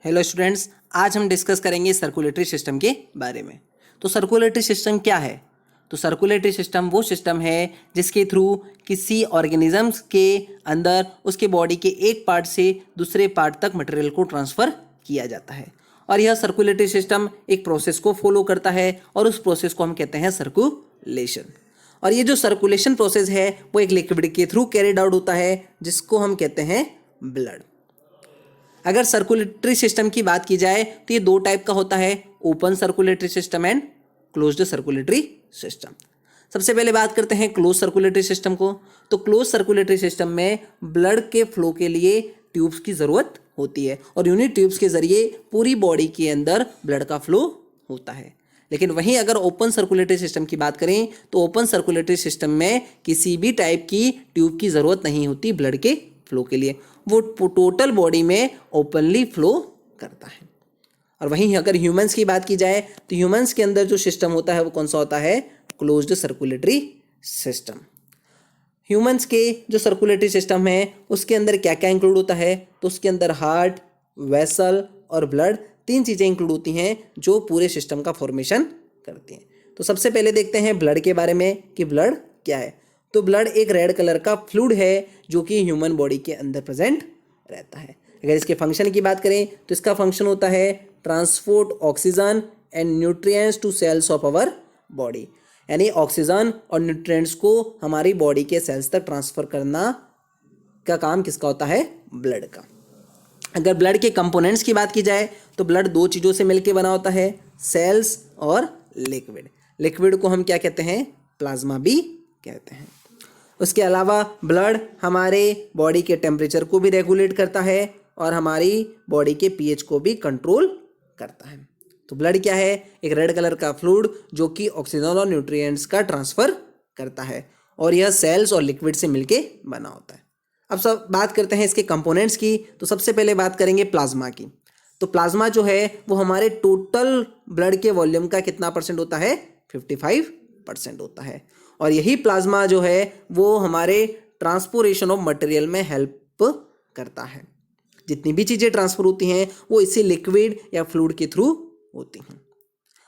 Hello students, आज हम discuss करेंगे सर्कुलेटरी सिस्टम के बारे में। तो सर्कुलेटरी सिस्टम क्या है? तो सर्कुलेटरी सिस्टम वो सिस्टम है जिसके थ्रू किसी ऑर्गेनिजम्स के अंदर उसके बॉडी के एक पार्ट से दूसरे पार्ट तक मटेरियल को ट्रांसफ़र किया जाता है। और यह सर्कुलेटरी सिस्टम एक प्रोसेस को फॉलो करता है और उस प्रोसेस को हम कहते हैं सर्कुलेशन। और ये जो सर्कुलेशन प्रोसेस है वो एक लिक्विड के थ्रू कैरिड आउट होता है जिसको हम कहते हैं ब्लड। अगर सर्कुलेटरी सिस्टम की बात की जाए तो ये दो टाइप का होता है, open circulatory system and closed circulatory system. सबसे पहले बात करते हैं क्लोज सर्कुलेटरी सिस्टम को। तो क्लोज सर्कुलेटरी सिस्टम में ब्लड के फ्लो के लिए ट्यूब्स की ज़रूरत होती है और यूनिट ट्यूब्स के ज़रिए पूरी बॉडी के अंदर ब्लड का फ्लो होता है। लेकिन वहीं अगर ओपन सर्कुलेटरी सिस्टम की बात करें तो ओपन सर्कुलेटरी सिस्टम में किसी भी टाइप की ट्यूब की ज़रूरत नहीं होती ब्लड के फ्लो के लिए, वो टोटल बॉडी में ओपनली फ्लो करता है। और वहीं अगर ह्यूमंस की बात की जाए तो ह्यूमंस के अंदर जो सिस्टम होता है वो कौन सा होता है? Closed circulatory system. ह्यूमंस के जो सर्कुलेटरी सिस्टम है उसके अंदर क्या क्या इंक्लूड होता है? तो उसके अंदर हार्ट, वेसल और ब्लड, तीन चीज़ें इंक्लूड होती हैं जो पूरे सिस्टम का फॉर्मेशन करती हैं। तो सबसे पहले देखते हैं ब्लड के बारे में कि ब्लड क्या है। तो ब्लड एक रेड कलर का फ्लूइड है जो कि ह्यूमन बॉडी के अंदर प्रेजेंट रहता है। अगर इसके फंक्शन की बात करें तो इसका फंक्शन होता है transport oxygen and nutrients to cells of our body, यानी ऑक्सीजन और न्यूट्रिएंट्स को हमारी बॉडी के सेल्स तक ट्रांसफ़र करना का काम किसका होता है? ब्लड का। अगर ब्लड के कंपोनेंट्स की बात की जाए तो ब्लड दो चीज़ों से मिलकर बना होता है, सेल्स और लिक्विड। लिक्विड को हम क्या कहते हैं? प्लाज्मा भी कहते हैं। उसके अलावा ब्लड हमारे बॉडी के टेम्परेचर को भी रेगुलेट करता है और हमारी बॉडी के पीएच को भी कंट्रोल करता है। तो ब्लड क्या है? एक रेड कलर का फ्लूइड जो कि ऑक्सीजन और न्यूट्रिएंट्स का ट्रांसफ़र करता है और यह सेल्स और लिक्विड से मिलके बना होता है। अब सब बात करते हैं इसके कंपोनेंट्स की। तो सबसे पहले बात करेंगे प्लाज्मा की। तो प्लाज्मा जो है वो हमारे टोटल ब्लड के वॉल्यूम का कितना परसेंट होता है? 55% होता है। और यही प्लाज्मा जो है वो हमारे ट्रांसपोर्टेशन ऑफ मटेरियल में हेल्प करता है। जितनी भी चीज़ें ट्रांसफर होती हैं वो इसी लिक्विड या फ्लूइड के थ्रू होती हैं।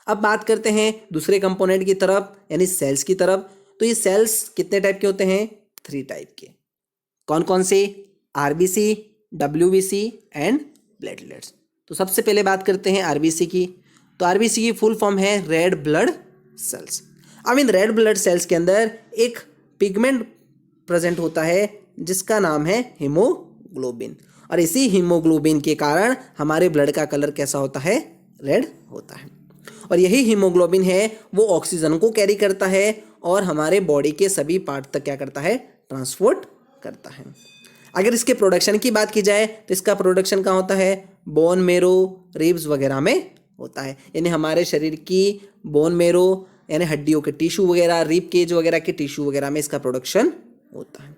अब बात करते हैं दूसरे कंपोनेंट की तरफ, यानी सेल्स की तरफ। तो ये सेल्स कितने टाइप के होते हैं? 3 टाइप के। कौन कौन से? RBC, WBC and platelets. तो सबसे पहले बात करते हैं आरबीसी की। तो आरबीसी की फुल फॉर्म है रेड ब्लड सेल्स। अब इन रेड ब्लड सेल्स के अंदर एक पिगमेंट प्रेजेंट होता है जिसका नाम है हीमोग्लोबिन। और इसी हीमोग्लोबिन के कारण हमारे ब्लड का कलर कैसा होता है? रेड होता है। और यही हीमोग्लोबिन है वो ऑक्सीजन को कैरी करता है और हमारे बॉडी के सभी पार्ट तक क्या करता है? ट्रांसपोर्ट करता है। अगर इसके प्रोडक्शन की बात की जाए तो इसका प्रोडक्शन कहाँ होता है? बोन मेरो, रिब्स वगैरह में होता है। यानी हमारे शरीर की बोन मेरो यानी हड्डियों के टिश्यू वगैरह, रिब केज वगैरह के टिश्यू वगैरह में इसका प्रोडक्शन होता है।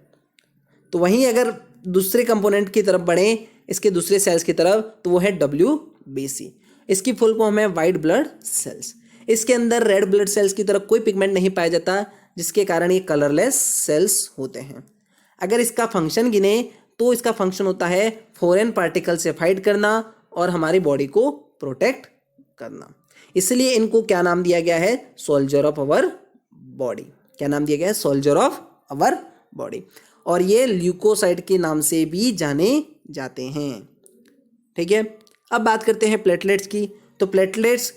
तो वहीं अगर दूसरे कंपोनेंट की तरफ बढ़ें, इसके दूसरे सेल्स की तरफ, तो वो है डब्ल्यूबीसी। इसकी फुल फॉर्म है वाइट ब्लड सेल्स। इसके अंदर रेड ब्लड सेल्स की तरफ कोई पिगमेंट नहीं पाया जाता जिसके कारण ये कलरलेस सेल्स होते हैं। अगर इसका फंक्शन गिने तो इसका फंक्शन होता है फॉरेन पार्टिकल से फाइट करना और हमारी बॉडी को प्रोटेक्ट करना। इसलिए इनको क्या नाम दिया गया है? Soldier of our body. क्या नाम दिया गया है? Soldier of our body. और ये ल्यूकोसाइट के नाम से भी जाने जाते हैं। ठीक है। अब बात करते हैं प्लेटलेट्स की। तो प्लेटलेट्स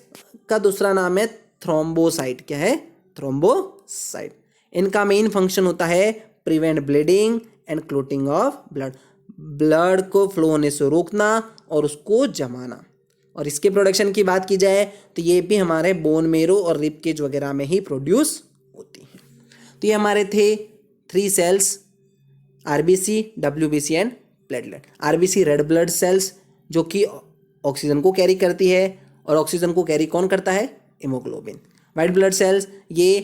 का दूसरा नाम है थ्रोम्बोसाइट। क्या है? थ्रोम्बोसाइट। इनका मेन फंक्शन होता है prevent bleeding and clotting of blood. Blood को फ्लो होने से रोकना और उसको जमाना। और इसके प्रोडक्शन की बात की जाए तो ये भी हमारे बोन मेरो और रिब केज वगैरह में ही प्रोड्यूस होती हैं। तो ये हमारे थे 3 cells, RBC, WBC and platelet. RBC red blood cells जो कि ऑक्सीजन को कैरी करती है और ऑक्सीजन को कैरी कौन करता है? हीमोग्लोबिन। वाइट ब्लड सेल्स ये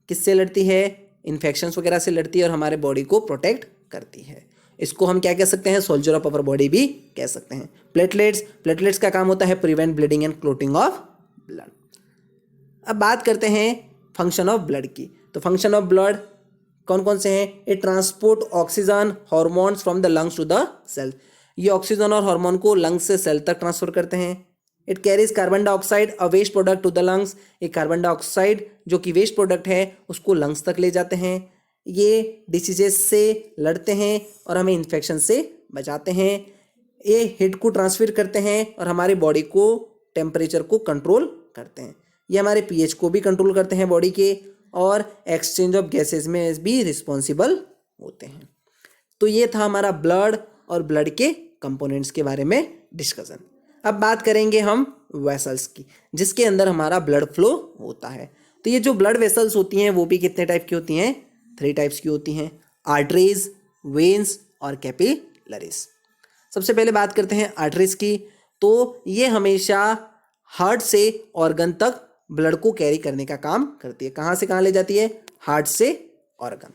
किससे लड़ती है? इन्फेक्शंस वगैरह से लड़ती है और हमारे बॉडी को प्रोटेक्ट करती है। इसको हम क्या कह सकते हैं? सोल्जर ऑफ आवर बॉडी भी कह सकते हैं। प्लेटलेट्स का काम होता है prevent bleeding and clotting of blood. अब बात करते हैं फंक्शन ऑफ ब्लड की। तो फंक्शन ऑफ ब्लड कौन कौन से हैं? It transport oxygen, hormones from the lungs to the cell. ये ऑक्सीजन और हार्मोन को लंग्स से सेल तक ट्रांसफर करते हैं। It carries carbon dioxide a waste product to the lungs. ये कार्बन डाइऑक्साइड जो कि वेस्ट प्रोडक्ट है उसको लंग्स तक ले जाते हैं। ये डिसीजेस से लड़ते हैं और हमें इन्फेक्शन से बचाते हैं। ये हीट को ट्रांसफर करते हैं और हमारे बॉडी को टेम्परेचर को कंट्रोल करते हैं। ये हमारे पीएच को भी कंट्रोल करते हैं बॉडी के, और एक्सचेंज ऑफ गैसेज में भी रिस्पॉन्सिबल होते हैं। तो ये था हमारा ब्लड और ब्लड के कंपोनेंट्स के बारे में डिस्कशन। अब बात करेंगे हम वेसल्स की, जिसके अंदर हमारा ब्लड फ्लो होता है। तो ये जो ब्लड वेसल्स होती हैं वो भी कितने टाइप की होती हैं? 3 टाइप्स की होती हैं, आर्टरीज, वेन्स और कैपिलरीज। सबसे पहले बात करते हैं आर्टरीज की। तो ये हमेशा हार्ट से ऑर्गन तक ब्लड को कैरी करने का काम करती है। कहाँ से कहाँ ले जाती है? हार्ट से ऑर्गन।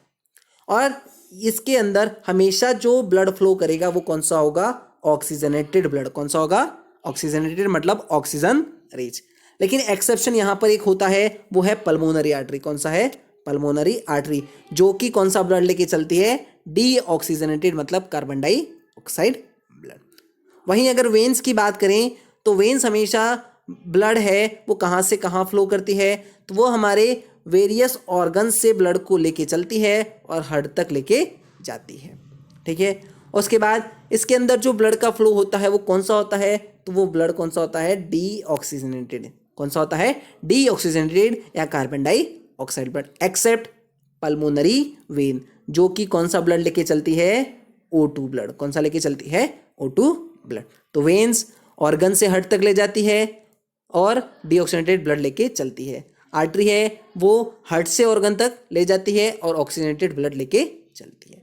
और इसके अंदर हमेशा जो ब्लड फ्लो करेगा वो कौन सा होगा? Oxygenated blood. कौन सा होगा? ऑक्सीजनेटेड, मतलब ऑक्सीजन रिच। लेकिन एक्सेप्शन यहाँ पर एक होता है, वो है पल्मोनरी आर्टरी। कौन सा है? पल्मोनरी आर्टरी, जो कि कौन सा ब्लड लेके चलती है? डीऑक्सीजनेटेड, मतलब कार्बन डाइऑक्साइड ब्लड। वहीं अगर वेन्स की बात करें तो वेन्स हमेशा ब्लड है वो कहाँ से कहाँ फ्लो करती है? तो वो हमारे वेरियस ऑर्गन्स से ब्लड को लेके चलती है और हार्ट तक लेके जाती है। ठीक है। उसके बाद इसके अंदर जो ब्लड का फ्लो होता है वो कौन सा होता है? तो वो ब्लड कौन सा होता है? डीऑक्सीजनेटेड। कौन सा होता है? डीऑक्सीजनेटेड या carbon dioxide blood. Accept pulmonary vein, जो कि कौन सा ब्लड लेके चलती है? O2 blood. कौन सा लेके चलती है? O2 blood. तो वेन्स ऑर्गन से हार्ट तक ले जाती है और डीऑक्सीजनेटेड ब्लड लेके चलती है। आर्टरी है वो हार्ट से ऑर्गन तक ले जाती है और ऑक्सीजनेटेड ब्लड लेके चलती है।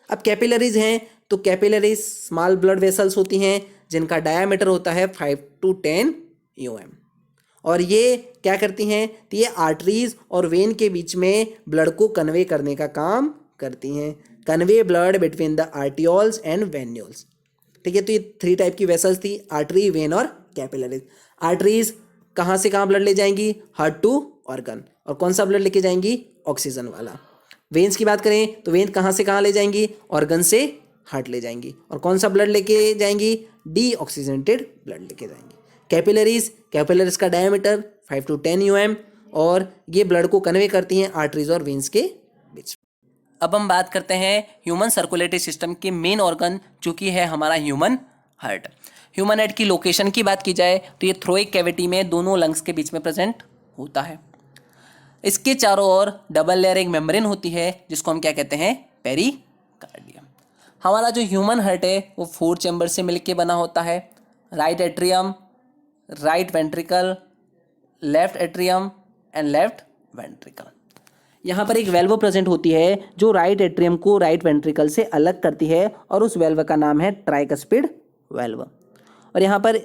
अब कैपिलरीज हैं, तो कैपिलरीज स्मॉल ब्लड वेसल्स होती हैं जिनका डायामीटर होता है 5 to 10 mm। और ये क्या करती हैं? तो ये आर्टरीज और वेन के बीच में ब्लड को कन्वे करने का काम करती हैं। Convey blood between the arterioles and venules. ठीक है। तो ये 3 टाइप की वेसल्स थी, आर्टरी, वेन और कैपिलरीज। आर्टरीज कहाँ से कहाँ ब्लड ले जाएंगी? Heart to organ. और कौन सा ब्लड लेके जाएंगी? ऑक्सीजन वाला। वेन्स की बात करें तो वेन कहाँ से कहाँ ले जाएंगी? ऑर्गन से हार्ट ले जाएंगी। और कौन सा ब्लड लेके जाएंगी? डीऑक्सीजनेटेड ब्लड लेके जाएंगी। कैपिलरीज का डायमीटर 5 to 10 mm, और ये ब्लड को कन्वे करती हैं आर्टरीज और वेन्स के बीच। अब हम बात करते हैं ह्यूमन सर्कुलेटरी सिस्टम के मेन ऑर्गन, जो कि है हमारा ह्यूमन हार्ट। ह्यूमन हार्ट की लोकेशन की बात की जाए तो ये थ्रोइक कैविटी में दोनों लंग्स के बीच में प्रेजेंट होता है। इसके चारों ओर डबल लेयर एक मेम्ब्रेन होती है जिसको हम क्या कहते हैं? पेरिकार्डियम। हमारा जो ह्यूमन हार्ट है वो 4 चैम्बर से मिलके बना होता है। Right atrium, right ventricle, left atrium and left ventricle. यहाँ पर एक वेल्व प्रेजेंट होती है जो राइट एट्रियम को राइट वेंट्रिकल से अलग करती है, और उस वेल्व का नाम है ट्राइकस्पिड वेल्व। और यहाँ पर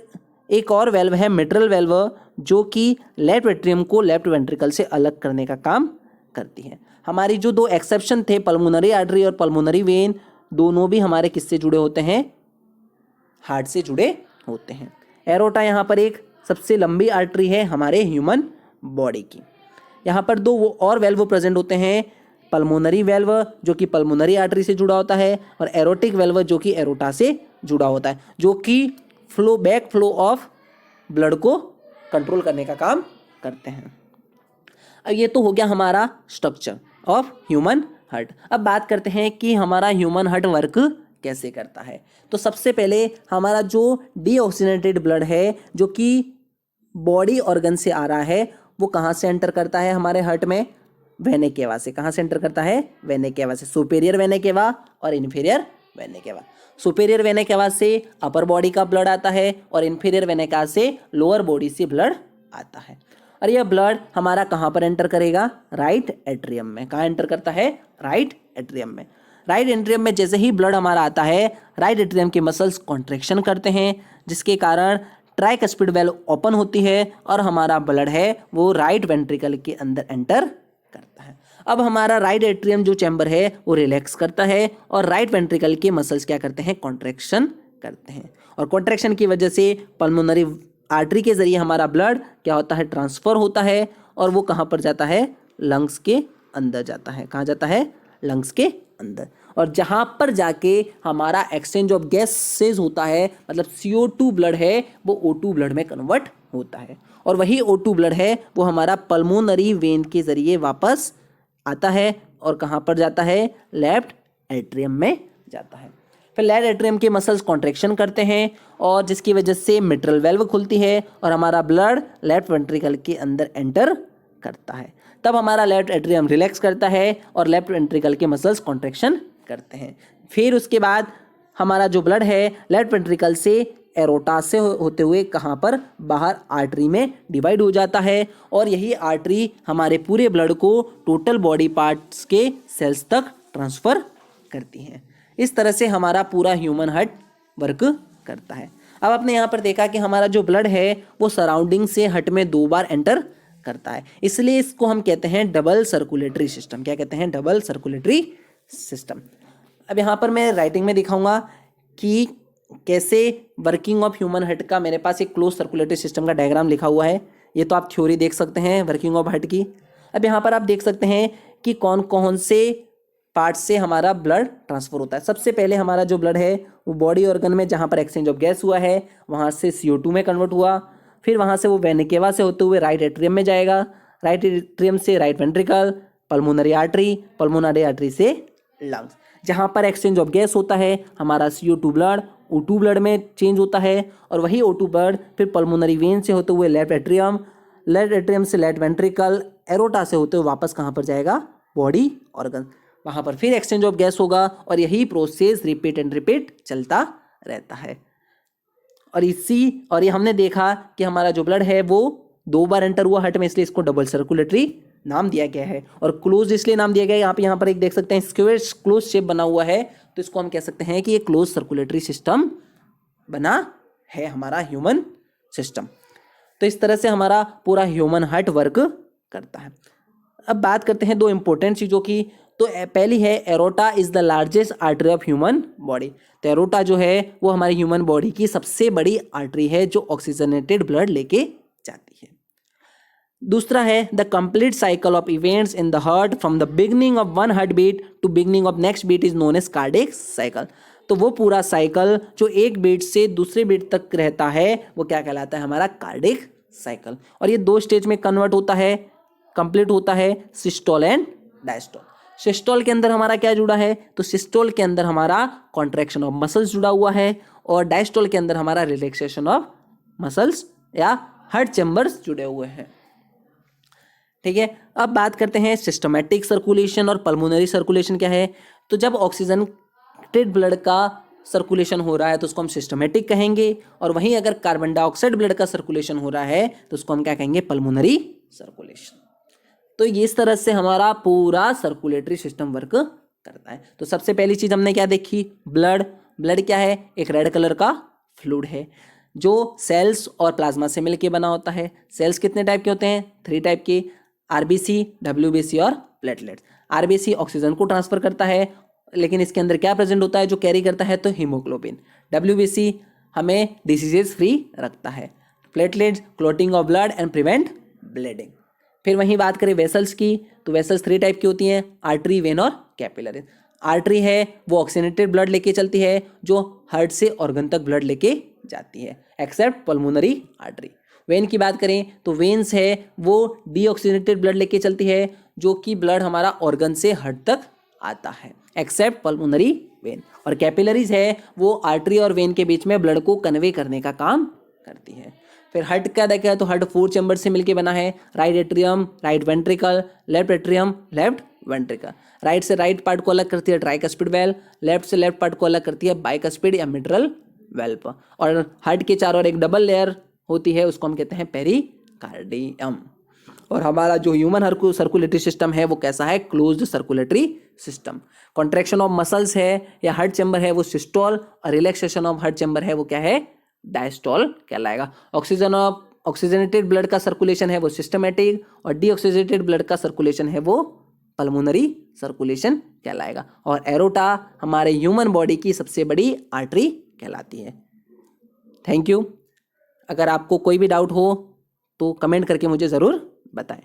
एक और वेल्व है मिट्रल वेल्व, जो कि लेफ्ट एट्रियम को लेफ्ट वेंट्रिकल से अलग करने का काम करती है। हमारी जो 2 एक्सेप्शन थे, पल्मोनरी आर्टरी और पल्मोनरी वेन, दोनों भी हमारे किससे जुड़े होते हैं? हार्ट से जुड़े होते हैं। एरोटा यहाँ पर एक सबसे लंबी आर्टरी है हमारे ह्यूमन बॉडी की। यहाँ पर 2 और वेल्व प्रेजेंट होते हैं, पल्मोनरी वेल्व जो कि पल्मोनरी आर्टरी से जुड़ा होता है, और एरोटिक वेल्व जो कि एरोटा से जुड़ा होता है, जो कि फ्लो ऑफ ब्लड को कंट्रोल करने का काम करते हैं। अब ये तो हो गया हमारा स्ट्रक्चर ऑफ ह्यूमन हार्ट। अब बात करते हैं कि हमारा ह्यूमन हार्ट वर्क कैसे करता है। तो सबसे पहले हमारा जो डीऑक्सीजनेटेड ब्लड है जो कि बॉडी ऑर्गन से आ रहा है, वो कहाँ से एंटर करता है हमारे हार्ट में? वेने केवा से। कहाँ से एंटर करता है? वेने केवा से। सुपेरियर वेने केवा और इन्फीरियर वेने केवा। सुपेरियर वेने केवा से अपर बॉडी का ब्लड आता है और इन्फीरियर वेने केवा से लोअर बॉडी से ब्लड आता है। और यह ब्लड हमारा कहाँ पर एंटर करेगा? राइट एट्रियम में। कहाँ एंटर करता है? राइट एट्रियम में। राइट एट्रियम में जैसे ही ब्लड हमारा आता है, राइट एट्रियम के मसल्स कॉन्ट्रैक्शन करते हैं, जिसके कारण ट्राइकस्पिड वेल्व ओपन होती है और हमारा ब्लड है वो राइट वेंट्रिकल के अंदर एंटर करता है। अब हमारा राइट एट्रियम जो चैम्बर है वो रिलैक्स करता है और राइट वेंट्रिकल के मसल्स क्या करते हैं? कॉन्ट्रैक्शन करते हैं, और कॉन्ट्रैक्शन की वजह से पल्मोनरी आर्टरी के जरिए हमारा ब्लड क्या होता है? ट्रांसफर होता है, और वो कहाँ पर जाता है? लंग्स के अंदर जाता है। कहाँ जाता है? लंग्स के अंदर। और जहाँ पर जाके हमारा एक्सचेंज ऑफ गैसेज होता है, मतलब CO2 ब्लड है वो O2 ब्लड में कन्वर्ट होता है, और वही O2 ब्लड है वो हमारा पल्मोनरी वेन के ज़रिए वापस आता है और कहाँ पर जाता है, लेफ्ट एट्रियम में जाता है। फिर लेफ्ट एट्रियम के मसल्स कॉन्ट्रैक्शन करते हैं और जिसकी वजह से मिट्रल वेल्व खुलती है और हमारा ब्लड लेफ्ट वेंट्रिकल के अंदर एंटर करता है। तब हमारा लेफ्ट एट्रियम रिलैक्स करता है और लेफ्ट वेंट्रिकल के मसल्स कॉन्ट्रैक्शन करते हैं। फिर उसके बाद हमारा जो ब्लड है लेफ्ट वेंट्रिकल से एरोटा से होते हुए कहाँ पर, बाहर आर्टरी में डिवाइड हो जाता है और यही आर्टरी हमारे पूरे ब्लड को टोटल बॉडी पार्ट्स के सेल्स तक ट्रांसफ़र करती हैं। इस तरह से हमारा पूरा ह्यूमन हार्ट वर्क करता है। अब आपने यहाँ पर देखा कि हमारा जो ब्लड है वो सराउंडिंग से हार्ट में 2 बार एंटर करता है, इसलिए इसको हम कहते हैं डबल सर्कुलेटरी सिस्टम। क्या कहते हैं, डबल सर्कुलेटरी सिस्टम। अब यहाँ पर मैं राइटिंग में दिखाऊंगा कि कैसे वर्किंग ऑफ ह्यूमन हार्ट का, मेरे पास एक क्लोज सर्कुलेटरी सिस्टम का डायग्राम लिखा हुआ है, ये तो आप थ्योरी देख सकते हैं वर्किंग ऑफ हार्ट की। अब यहाँ पर आप देख सकते हैं कि कौन कौन से पार्ट से हमारा ब्लड ट्रांसफर होता है। सबसे पहले हमारा जो ब्लड है वो बॉडी ऑर्गन में जहाँ पर एक्सचेंज ऑफ गैस हुआ है वहाँ से CO2 में कन्वर्ट हुआ, फिर वहाँ से वो वेना केवा से होते हुए राइट एट्रियम में जाएगा, राइट एट्रियम से राइट वेंट्रिकल, पल्मोनरी आर्टरी से लंग्स, जहाँ पर एक्सचेंज ऑफ गैस होता है हमारा CO2 ब्लड O2 ब्लड में चेंज होता है और वही O2 ब्लड फिर पल्मोनरी वेन से होते हुए लेफ्ट एट्रियम से लेफ्ट वेंट्रिकल, एरोटा से होते हुए वापस कहाँ पर जाएगा, बॉडी ऑर्गन, वहाँ पर फिर एक्सचेंज ऑफ गैस होगा और यही प्रोसेस रिपीट चलता रहता है। और ये हमने देखा कि हमारा जो ब्लड है वो 2 बार एंटर हुआ हार्ट में, इसलिए इसको डबल सर्कुलेटरी नाम दिया गया है। और क्लोज इसलिए नाम दिया गया है, यहाँ पर एक देख सकते हैं स्क्वायर क्लोज शेप बना हुआ है, तो इसको हम कह सकते हैं कि ये क्लोज सर्कुलेटरी सिस्टम बना है हमारा ह्यूमन सिस्टम। तो इस तरह से हमारा पूरा ह्यूमन हार्ट वर्क करता है। अब बात करते हैं 2 इंपॉर्टेंट चीज़ों की। तो पहली है aorta is the largest artery of human body. तो एरोटा जो है वो हमारी ह्यूमन बॉडी की सबसे बड़ी आर्टरी है जो ऑक्सीजनेटेड ब्लड लेके जाती है। दूसरा है the complete cycle of events in the heart from the beginning of one heart beat to beginning of next beat is known as cardiac cycle. तो वो पूरा साइकिल जो एक बीट से दूसरे बीट तक रहता है वो क्या कहलाता है, हमारा कार्डियक साइकिल। और ये 2 स्टेज में कन्वर्ट होता है, कंप्लीट होता है, सिस्टोल एंड डायस्टोल। सिस्टोल के अंदर हमारा क्या जुड़ा है, तो सिस्टोल के अंदर हमारा कॉन्ट्रैक्शन ऑफ मसल्स जुड़ा हुआ है और डायस्टोल के अंदर हमारा रिलैक्सेशन ऑफ मसल्स या हार्ट चैम्बर्स जुड़े हुए हैं। ठीक है, अब बात करते हैं सिस्टमैटिक सर्कुलेशन और पल्मोनरी सर्कुलेशन क्या है। तो जब ऑक्सीजनेटेड ब्लड का सर्कुलेशन हो रहा है तो उसको हम सिस्टमैटिक कहेंगे, और वहीं अगर कार्बन डाइऑक्साइड ब्लड का सर्कुलेशन हो रहा है तो उसको हम क्या कहेंगे, पल्मोनरी सर्कुलेशन। तो इस तरह से हमारा पूरा सर्कुलेटरी सिस्टम वर्क करता है। तो सबसे पहली चीज हमने क्या देखी, ब्लड क्या है, एक रेड कलर का फ्लूइड है जो सेल्स और प्लाज्मा से मिलकर बना होता है। सेल्स कितने टाइप के होते हैं, 3 टाइप के, RBC, WBC और प्लेटलेट्स। RBC ऑक्सीजन को ट्रांसफर करता है लेकिन इसके अंदर क्या प्रेजेंट होता है जो कैरी करता है, तो हीमोग्लोबिन। WBC हमें डिसीजेस फ्री रखता है। Platelets clotting of blood and prevent bleeding. फिर वहीं बात करें वेसल्स की, तो वेसल्स 3 टाइप की होती हैं, आर्टरी, वेन और कैपिलरी। आर्टरी है वो ऑक्सीजनेटेड ब्लड लेके चलती है जो हार्ट से ऑर्गन तक ब्लड लेके जाती है, एक्सेप्ट पल्मोनरी आर्टरी। वेन की बात करें तो वेन्स है वो डीऑक्सीजनेटेड ब्लड लेके चलती है जो कि ब्लड हमारा ऑर्गन से हार्ट तक आता है, एक्सेप्ट पल्मोनरी वेन। और कैपिलरीज है वो आर्टरी और वेन के बीच में ब्लड को कन्वे करने का काम करती है। फिर हार्ट क्या देखा है, तो हार्ट 4 चैम्बर से मिलके बना है, right atrium, right ventricle, left atrium, left ventricle. Right से राइट पार्ट को अलग करती है ट्राइकस्पिड वेल्व, लेफ्ट से लेफ्ट पार्ट को अलग करती है बाइकस्पिड या मिट्रल वेल्व। और हार्ट के चारों ओर एक डबल लेयर होती है, उसको हम कहते हैं पेरिकार्डियम। और हमारा जो ह्यूमन सर्कुलेटरी सिस्टम है वो कैसा है, closed circulatory system. Contraction of muscles है या हार्ट चैम्बर है वो सिस्टोल, और रिलैक्सेशन ऑफ हार्ट चैम्बर है वो क्या है, डायस्टोल कहलाएगा। ऑक्सीजनेटेड ब्लड का सर्कुलेशन है वो सिस्टमैटिक, और डीऑक्सीजनेटेड ब्लड का सर्कुलेशन है वो पल्मोनरी सर्कुलेशन कहलाएगा। और एरोटा हमारे ह्यूमन बॉडी की सबसे बड़ी आर्टरी कहलाती है। Thank you. अगर आपको कोई भी डाउट हो तो कमेंट करके मुझे ज़रूर बताएं।